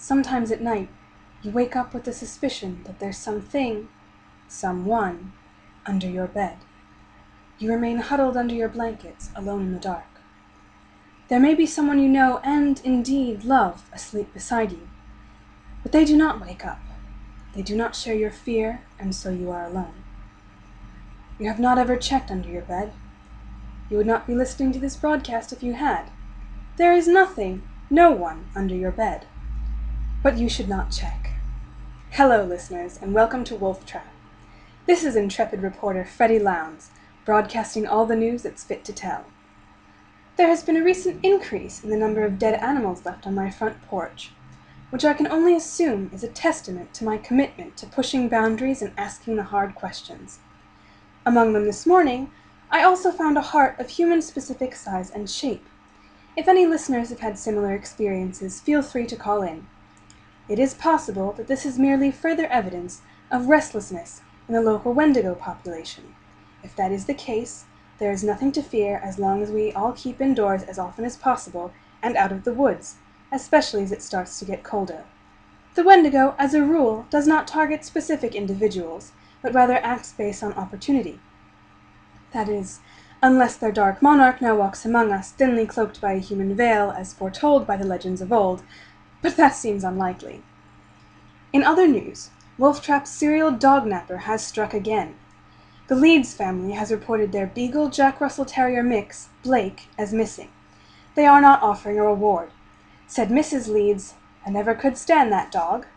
Sometimes at night, you wake up with the suspicion that there's something, someone, under your bed. You remain huddled under your blankets, alone in the dark. There may be someone you know and, indeed, love asleep beside you, but they do not wake up. They do not share your fear, and so you are alone. You have not ever checked under your bed. You would not be listening to this broadcast if you had. There is nothing, no one, under your bed. But you should not check. Hello, listeners, and welcome to Wolf Trap. This is intrepid reporter Freddie Lowndes, broadcasting all the news that's fit to tell. There has been a recent increase in the number of dead animals left on my front porch, which I can only assume is a testament to my commitment to pushing boundaries and asking the hard questions. Among them this morning, I also found a heart of human-specific size and shape. If any listeners have had similar experiences, feel free to call in. It is possible that this is merely further evidence of restlessness in the local Wendigo population. If that is the case, there is nothing to fear as long as we all keep indoors as often as possible and out of the woods, especially as it starts to get colder. The Wendigo, as a rule, does not target specific individuals, but rather acts based on opportunity. That is, unless their dark monarch now walks among us, thinly cloaked by a human veil, as foretold by the legends of old, but that seems unlikely. In other news, Wolf Trap's serial dog napper has struck again. The Leeds family has reported their Beagle Jack Russell Terrier mix, Blake, as missing. They are not offering a reward. Said Mrs. Leeds, "I never could stand that dog."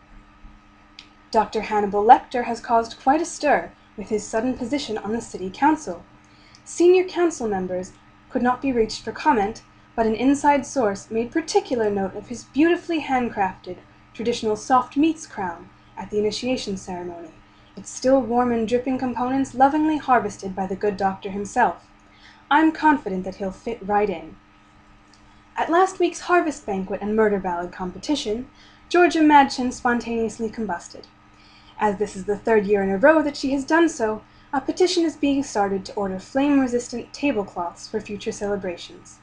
Dr. Hannibal Lecter has caused quite a stir with his sudden position on the city council. Senior council members could not be reached for comment, but an inside source made particular note of his beautifully handcrafted, traditional soft meats crown at the initiation ceremony, its still warm and dripping components lovingly harvested by the good doctor himself. I'm confident that he'll fit right in. At last week's harvest banquet and murder ballad competition, Georgia Madchen spontaneously combusted. As this is the third year in a row that she has done so, a petition is being started to order flame-resistant tablecloths for future celebrations.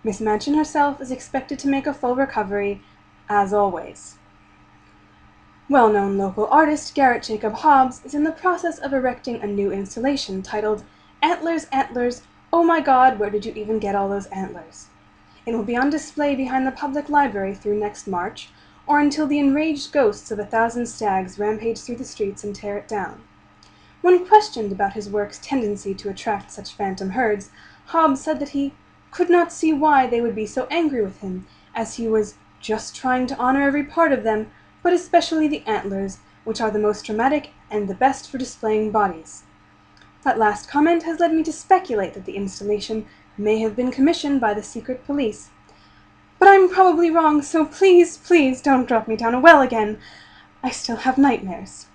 Miss Madchen herself is expected to make a full recovery, as always. Well-known local artist Garrett Jacob Hobbs is in the process of erecting a new installation titled "Antlers, Antlers, Oh My God, Where Did You Even Get All Those Antlers?" It will be on display behind the public library through next March, or until the enraged ghosts of 1,000 stags rampage through the streets and tear it down. When questioned about his work's tendency to attract such phantom herds, Hobbs said that he could not see why they would be so angry with him, as he was just trying to honor every part of them, but especially the antlers, which are the most dramatic and the best for displaying bodies. That last comment has led me to speculate that the installation may have been commissioned by the secret police. But I'm probably wrong, so please, please don't drop me down a well again. I still have nightmares.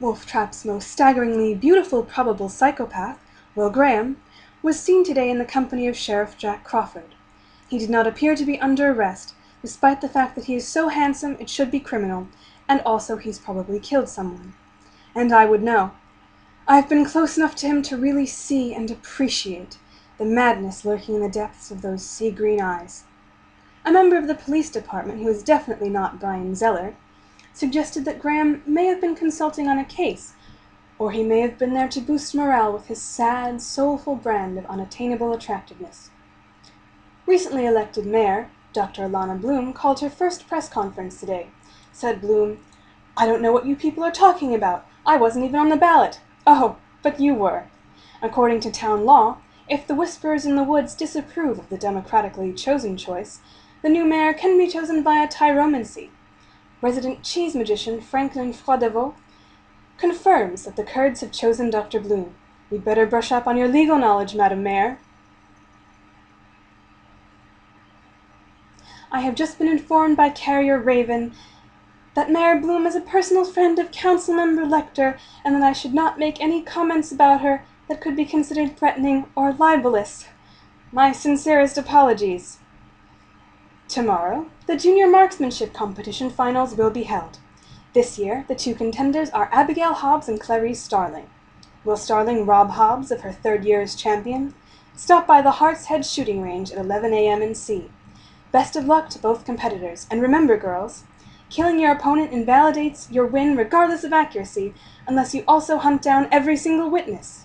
Wolf Trap's most staggeringly beautiful probable psychopath, Will Graham, was seen today in the company of Sheriff Jack Crawford. He did not appear to be under arrest, despite the fact that he is so handsome it should be criminal, and also he's probably killed someone. And I would know. I've been close enough to him to really see and appreciate the madness lurking in the depths of those sea-green eyes. A member of the police department, who is definitely not Brian Zeller, suggested that Graham may have been consulting on a case, or he may have been there to boost morale with his sad, soulful brand of unattainable attractiveness. Recently elected mayor, Dr. Alana Bloom, called her first press conference today. Said Bloom, "I don't know what you people are talking about. I wasn't even on the ballot." "Oh, but you were. According to town law, if the whisperers in the woods disapprove of the democratically chosen choice, the new mayor can be chosen via tyromancy. Resident cheese magician Franklin Froidevaux confirms that the Kurds have chosen Dr. Bloom. You'd better brush up on your legal knowledge, Madam Mayor." I have just been informed by Carrier Raven that Mayor Bloom is a personal friend of Councilmember Lecter, and that I should not make any comments about her that could be considered threatening or libelous. My sincerest apologies. Tomorrow, the junior marksmanship competition finals will be held. This year, the two contenders are Abigail Hobbs and Clarice Starling. Will Starling rob Hobbs of her third year as champion? Stop by the Hart's Head shooting range at 11 a.m. and see. Best of luck to both competitors, and remember, girls, killing your opponent invalidates your win regardless of accuracy, unless you also hunt down every single witness.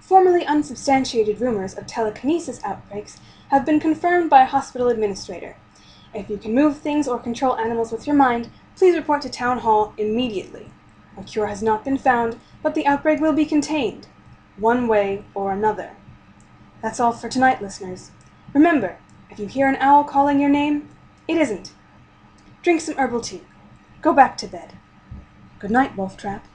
Formerly unsubstantiated rumors of telekinesis outbreaks have been confirmed by a hospital administrator. If you can move things or control animals with your mind, please report to Town Hall immediately. A cure has not been found, but the outbreak will be contained, one way or another. That's all for tonight, listeners. Remember, if you hear an owl calling your name, it isn't. Drink some herbal tea. Go back to bed. Good night, Wolf Trap.